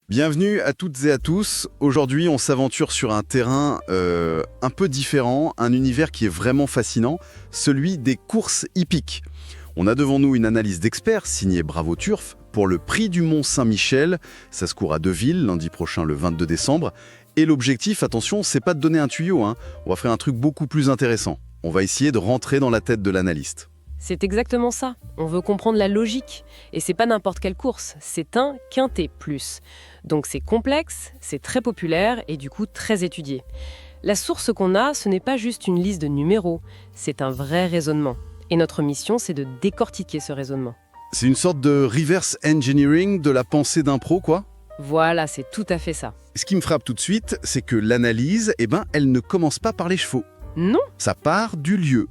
Bienvenue à toutes et à tous. Aujourd'hui, on s'aventure sur un terrain un peu différent, un univers qui est vraiment fascinant, celui des courses hippiques. On a devant nous une analyse d'experts signée Bravo Turf pour le prix du Mont Saint-Michel. Ça se court à Deauville, lundi prochain, le 22 décembre. Et l'objectif, attention, c'est pas de donner un tuyau, hein. On va faire un truc beaucoup plus intéressant. On va essayer de rentrer dans la tête de l'analyste. C'est exactement ça. On veut comprendre la logique. Et c'est pas n'importe quelle course, c'est un quintet plus. Donc c'est complexe, c'est très populaire et du coup très étudié. La source qu'on a, ce n'est pas juste une liste de numéros, c'est un vrai raisonnement. Et notre mission, c'est de décortiquer ce raisonnement. C'est une sorte de reverse engineering de la pensée d'un pro, quoi. Voilà, c'est tout à fait ça. Ce qui me frappe tout de suite, c'est que l'analyse, elle ne commence pas par les chevaux. Non, Ça part du lieu.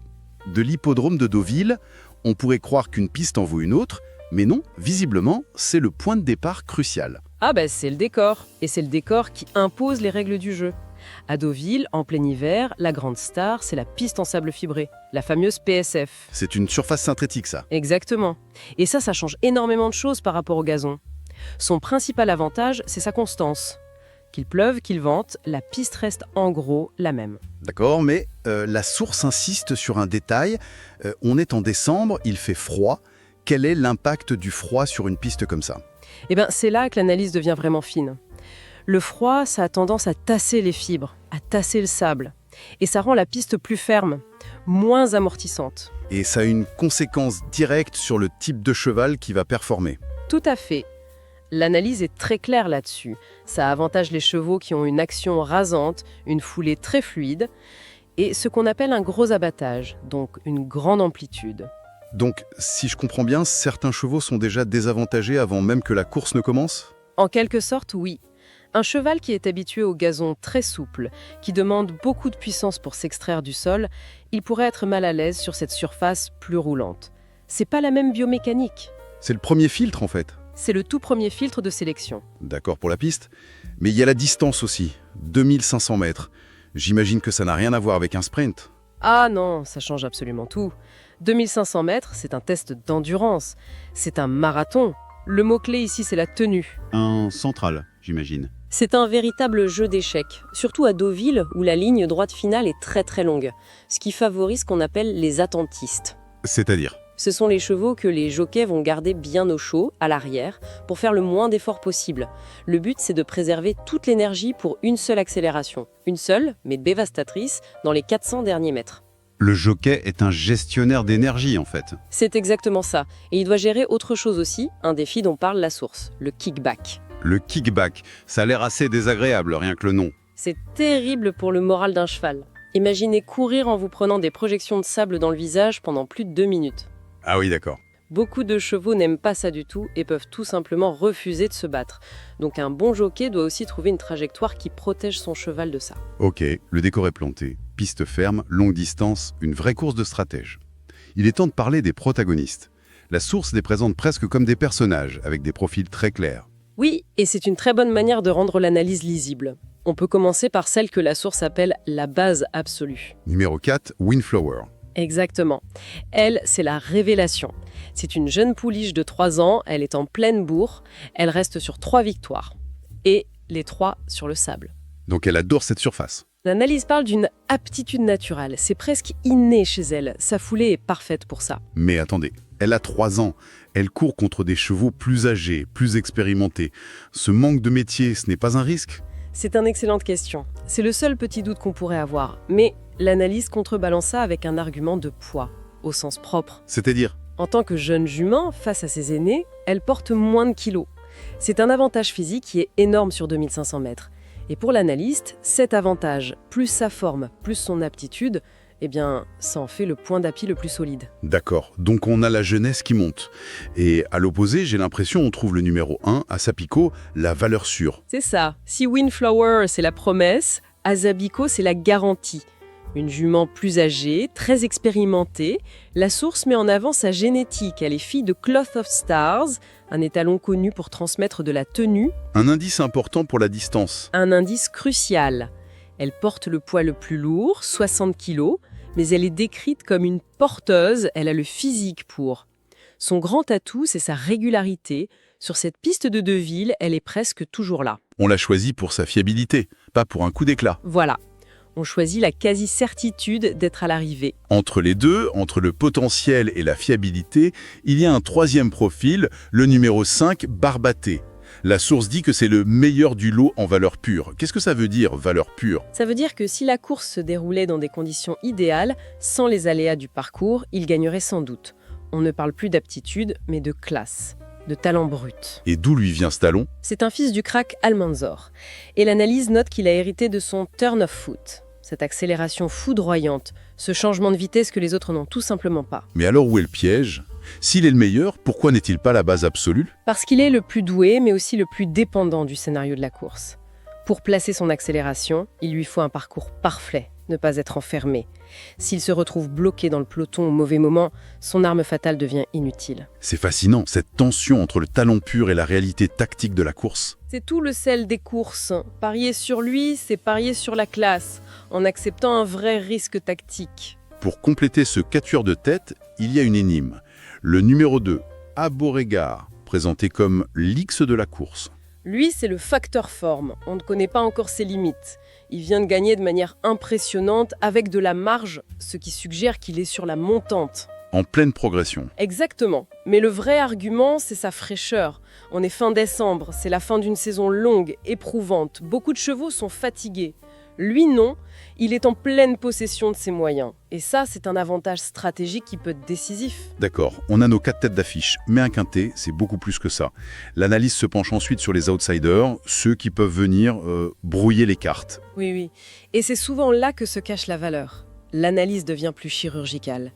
De l'hippodrome de Deauville, on pourrait croire qu'une piste en vaut une autre, mais non, visiblement, c'est le point de départ crucial. c'est le décor. Et c'est le décor qui impose les règles du jeu. À Deauville, en plein hiver, la grande star, c'est la piste en sable fibré, la fameuse PSF. C'est une surface synthétique, ça. Exactement. Et ça change énormément de choses par rapport au gazon. Son principal avantage, c'est sa constance. Qu'il pleuve, qu'il vente, la piste reste en gros la même. D'accord, mais la source insiste sur un détail. On est en décembre, il fait froid. Quel est l'impact du froid sur une piste comme ça? C'est là que l'analyse devient vraiment fine. Le froid, ça a tendance à tasser les fibres, à tasser le sable. Et ça rend la piste plus ferme, moins amortissante. Et ça a une conséquence directe sur le type de cheval qui va performer. Tout à fait. L'analyse est très claire là-dessus. Ça avantage les chevaux qui ont une action rasante, une foulée très fluide, et ce qu'on appelle un gros abattage, donc une grande amplitude. Donc, si je comprends bien, certains chevaux sont déjà désavantagés avant même que la course ne commence? En quelque sorte, oui. Un cheval qui est habitué au gazon très souple, qui demande beaucoup de puissance pour s'extraire du sol, il pourrait être mal à l'aise sur cette surface plus roulante. C'est pas la même biomécanique. C'est le premier filtre, en fait. C'est le tout premier filtre de sélection. D'accord pour la piste. Mais il y a la distance aussi, 2500 mètres. J'imagine que ça n'a rien à voir avec un sprint. Ah non, ça change absolument tout. 2500 mètres, c'est un test d'endurance. C'est un marathon. Le mot-clé ici, c'est la tenue. Un central, j'imagine. C'est un véritable jeu d'échecs, surtout à Deauville où la ligne droite finale est très très longue, ce qui favorise ce qu'on appelle les attentistes. C'est-à-dire? Ce sont les chevaux que les jockeys vont garder bien au chaud, à l'arrière, pour faire le moins d'efforts possible. Le but, c'est de préserver toute l'énergie pour une seule accélération. Une seule, mais dévastatrice, dans les 400 derniers mètres. Le jockey est un gestionnaire d'énergie, en fait. C'est exactement ça. Et il doit gérer autre chose aussi, un défi dont parle la source, le kickback. Le kickback, ça a l'air assez désagréable, rien que le nom. C'est terrible pour le moral d'un cheval. Imaginez courir en vous prenant des projections de sable dans le visage pendant plus de 2 minutes. Ah oui, d'accord. Beaucoup de chevaux n'aiment pas ça du tout et peuvent tout simplement refuser de se battre. Donc un bon jockey doit aussi trouver une trajectoire qui protège son cheval de ça. Ok, le décor est planté. Piste ferme, longue distance, une vraie course de stratège. Il est temps de parler des protagonistes. La source les présente presque comme des personnages, avec des profils très clairs. Oui, et c'est une très bonne manière de rendre l'analyse lisible. On peut commencer par celle que la source appelle la base absolue. Numéro 4, Windflower. Exactement. Elle, c'est la révélation. C'est une jeune pouliche de 3 ans, elle est en pleine bourre, elle reste sur 3 victoires. Et les 3 sur le sable. Donc elle adore cette surface. L'analyse parle d'une aptitude naturelle, c'est presque inné chez elle, sa foulée est parfaite pour ça. Mais attendez, elle a 3 ans. Elle court contre des chevaux plus âgés, plus expérimentés. Ce manque de métier, ce n'est pas un risque? C'est une excellente question. C'est le seul petit doute qu'on pourrait avoir. Mais l'analyse contrebalance ça avec un argument de poids, au sens propre. C'est-à-dire? En tant que jeune jument, face à ses aînés, elle porte moins de kilos. C'est un avantage physique qui est énorme sur 2500 mètres. Et pour l'analyste, cet avantage, plus sa forme, plus son aptitude, ça en fait le point d'appui le plus solide. D'accord, donc on a la jeunesse qui monte. Et à l'opposé, j'ai l'impression on trouve le numéro 1, Asapiko, la valeur sûre. C'est ça. Si Windflower, c'est la promesse, Asapiko, c'est la garantie. Une jument plus âgée, très expérimentée, la source met en avant sa génétique. Elle est fille de Cloth of Stars, un étalon connu pour transmettre de la tenue. Un indice important pour la distance. Un indice crucial. Elle porte le poids le plus lourd, 60 kg, mais elle est décrite comme une porteuse, elle a le physique pour. Son grand atout, c'est sa régularité, Sur cette piste de Deauville, elle est presque toujours là. On l'a choisi pour sa fiabilité, pas pour un coup d'éclat. Voilà. On choisit la quasi-certitude d'être à l'arrivée. Entre les deux, entre le potentiel et la fiabilité, il y a un troisième profil, le numéro 5, Barbaté. La source dit que c'est le meilleur du lot en valeur pure. Qu'est-ce que ça veut dire, valeur pure? Ça veut dire que si la course se déroulait dans des conditions idéales, sans les aléas du parcours, il gagnerait sans doute. On ne parle plus d'aptitude, mais de classe, de talent brut. Et d'où lui vient ce talon? C'est un fils du crack Almanzor. Et l'analyse note qu'il a hérité de son turn of foot. Cette accélération foudroyante, ce changement de vitesse que les autres n'ont tout simplement pas. Mais alors où est le piège? S'il est le meilleur, pourquoi n'est-il pas la base absolue? Parce qu'il est le plus doué, mais aussi le plus dépendant du scénario de la course. Pour placer son accélération, il lui faut un parcours parfait, ne pas être enfermé. S'il se retrouve bloqué dans le peloton au mauvais moment, son arme fatale devient inutile. C'est fascinant, cette tension entre le talent pur et la réalité tactique de la course. C'est tout le sel des courses. Parier sur lui, c'est parier sur la classe, en acceptant un vrai risque tactique. Pour compléter ce quatuor de tête, il y a une énigme. Le numéro 2, Beauregard, présenté comme l'X de la course. Lui, c'est le facteur forme. On ne connaît pas encore ses limites. Il vient de gagner de manière impressionnante avec de la marge, ce qui suggère qu'il est sur la montante. En pleine progression. Exactement. Mais le vrai argument, c'est sa fraîcheur. On est fin décembre, c'est la fin d'une saison longue, éprouvante. Beaucoup de chevaux sont fatigués. Lui, non. Il est en pleine possession de ses moyens. Et ça, c'est un avantage stratégique qui peut être décisif. D'accord, on a nos 4 têtes d'affiche, mais un quintet, c'est beaucoup plus que ça. L'analyse se penche ensuite sur les outsiders, ceux qui peuvent venir brouiller les cartes. Oui. Et c'est souvent là que se cache la valeur. L'analyse devient plus chirurgicale.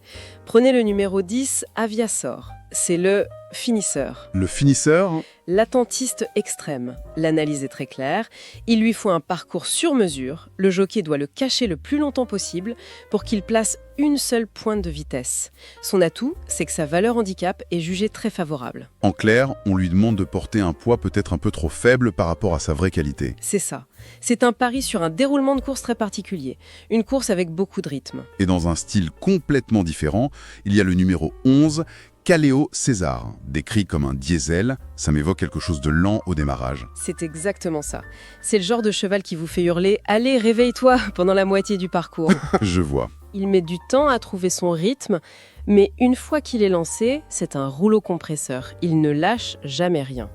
Prenez le numéro 10, Aviasor. C'est le finisseur. Le finisseur? L'attentiste extrême. L'analyse est très claire. Il lui faut un parcours sur mesure. Le jockey doit le cacher le plus longtemps possible pour qu'il place une seule pointe de vitesse. Son atout, c'est que sa valeur handicap est jugée très favorable. En clair, on lui demande de porter un poids peut-être un peu trop faible par rapport à sa vraie qualité. C'est ça. C'est un pari sur un déroulement de course très particulier. Une course avec beaucoup de rythme. Et dans un style complètement différent, il y a le numéro 11, Caléo César, décrit comme un diesel, ça m'évoque quelque chose de lent au démarrage. C'est exactement ça. C'est le genre de cheval qui vous fait hurler « Allez, réveille-toi » pendant la moitié du parcours. Je vois. Il met du temps à trouver son rythme, mais une fois qu'il est lancé, c'est un rouleau compresseur. Il ne lâche jamais rien.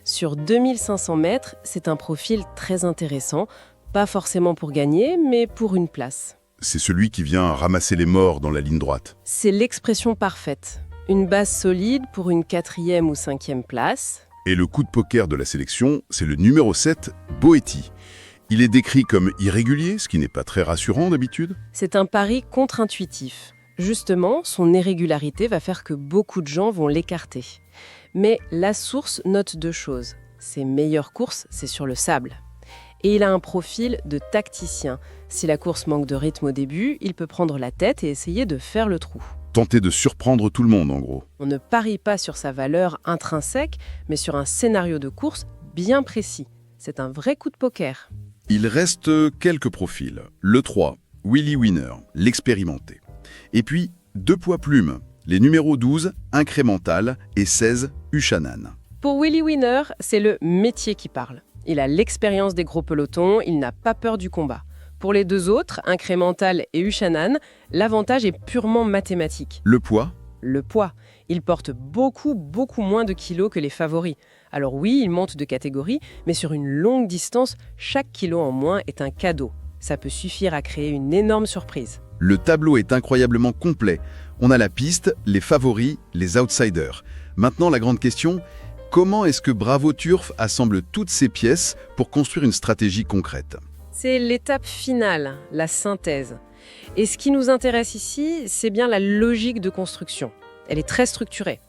Sur 2500 mètres, c'est un profil très intéressant, pas forcément pour gagner, mais pour une place. C'est celui qui vient ramasser les morts dans la ligne droite. C'est l'expression parfaite. Une base solide pour une 4e ou 5e place. Et le coup de poker de la sélection, c'est le numéro 7, Boetti. Il est décrit comme irrégulier, ce qui n'est pas très rassurant d'habitude. C'est un pari contre-intuitif. Justement, son irrégularité va faire que beaucoup de gens vont l'écarter. Mais la source note 2 choses. Ses meilleures courses, c'est sur le sable. Et il a un profil de tacticien. Si la course manque de rythme au début, il peut prendre la tête et essayer de faire le trou. Tenter de surprendre tout le monde, en gros. On ne parie pas sur sa valeur intrinsèque, mais sur un scénario de course bien précis. C'est un vrai coup de poker. Il reste quelques profils. Le 3, Willy Winner, l'expérimenté. Et puis, 2 poids plumes, les numéros 12, Incrémental, et 16, Uchanan. Pour Willy Winner, c'est le métier qui parle. Il a l'expérience des gros pelotons, il n'a pas peur du combat. Pour les 2 autres, Incrémental et Uchanan, l'avantage est purement mathématique. Le poids? Le poids. Il porte beaucoup moins de kilos que les favoris. Alors oui, il monte de catégorie, mais sur une longue distance, chaque kilo en moins est un cadeau. Ça peut suffire à créer une énorme surprise. Le tableau est incroyablement complet. On a la piste, les favoris, les outsiders. Maintenant, la grande question, comment est-ce que Bravo Turf assemble toutes ces pièces pour construire une stratégie concrète? C'est l'étape finale, la synthèse. Et ce qui nous intéresse ici, c'est bien la logique de construction. Elle est très structurée.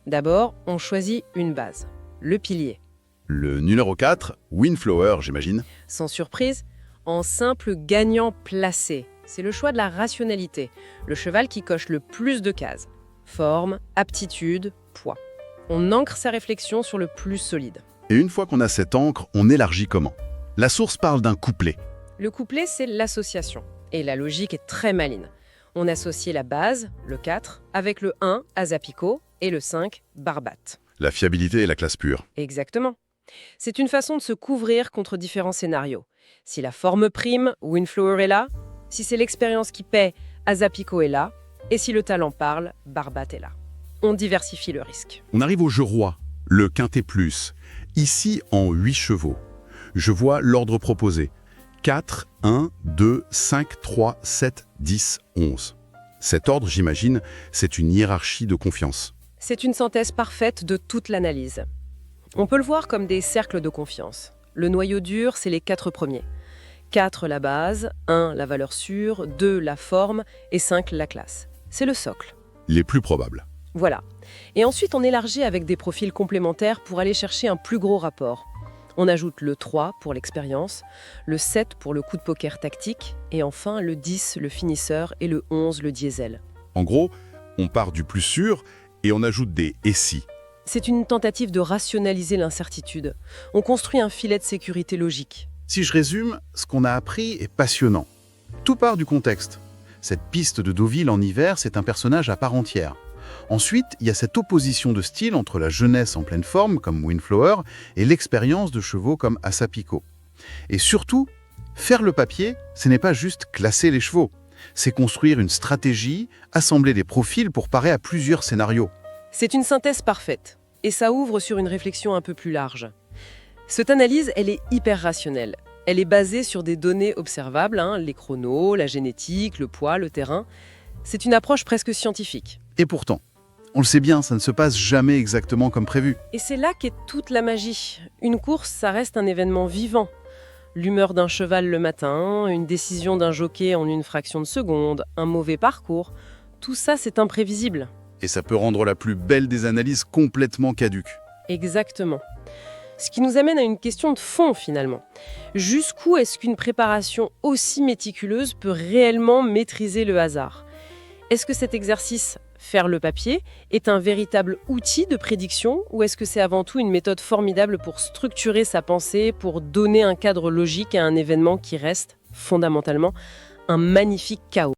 D'abord, on choisit une base, le pilier. Le numéro 4, Windflower, j'imagine. Sans surprise, en simple gagnant placé. C'est le choix de la rationalité, le cheval qui coche le plus de cases. Forme, aptitude, poids. On ancre sa réflexion sur le plus solide. Et une fois qu'on a cette ancre, on élargit comment? La source parle d'un couplet. Le couplet, c'est l'association. Et la logique est très maligne. On associe la base, le 4, avec le 1, Azapico, et le 5, Barbate. La fiabilité est la classe pure. Exactement. C'est une façon de se couvrir contre différents scénarios. Si la forme prime, Windflower est là. Si c'est l'expérience qui paie, Azapico est là. Et si le talent parle, Barbat est là. On diversifie le risque. On arrive au jeu roi, le quintet plus. Ici, en 8 chevaux. Je vois l'ordre proposé. 4, 1, 2, 5, 3, 7, 10, 11. Cet ordre, j'imagine, c'est une hiérarchie de confiance. C'est une synthèse parfaite de toute l'analyse. On peut le voir comme des cercles de confiance. Le noyau dur, c'est les 4 premiers. 4 la base, 1 la valeur sûre, 2 la forme et 5 la classe. C'est le socle. Les plus probables. Voilà. Et ensuite, on élargit avec des profils complémentaires pour aller chercher un plus gros rapport. On ajoute le 3 pour l'expérience, le 7 pour le coup de poker tactique, et enfin le 10, le finisseur, et le 11, le diesel. En gros, on part du plus sûr et on ajoute des « et si ». C'est une tentative de rationaliser l'incertitude. On construit un filet de sécurité logique. Si je résume, ce qu'on a appris est passionnant. Tout part du contexte. Cette piste de Deauville en hiver, c'est un personnage à part entière. Ensuite, il y a cette opposition de style entre la jeunesse en pleine forme, comme Windflower, et l'expérience de chevaux comme Azapico. Et surtout, faire le papier, ce n'est pas juste classer les chevaux. C'est construire une stratégie, assembler des profils pour parer à plusieurs scénarios. C'est une synthèse parfaite, et ça ouvre sur une réflexion un peu plus large. Cette analyse, elle est hyper rationnelle. Elle est basée sur des données observables, les chronos, la génétique, le poids, le terrain. C'est une approche presque scientifique. Et pourtant, on le sait bien, ça ne se passe jamais exactement comme prévu. Et c'est là qu'est toute la magie. Une course, ça reste un événement vivant. L'humeur d'un cheval le matin, une décision d'un jockey en une fraction de seconde, un mauvais parcours, tout ça, c'est imprévisible. Et ça peut rendre la plus belle des analyses complètement caduque. Exactement. Ce qui nous amène à une question de fond, finalement. Jusqu'où est-ce qu'une préparation aussi méticuleuse peut réellement maîtriser le hasard ? Est-ce que cet exercice, faire le papier, est un véritable outil de prédiction ou est-ce que c'est avant tout une méthode formidable pour structurer sa pensée, pour donner un cadre logique à un événement qui reste, fondamentalement, un magnifique chaos ?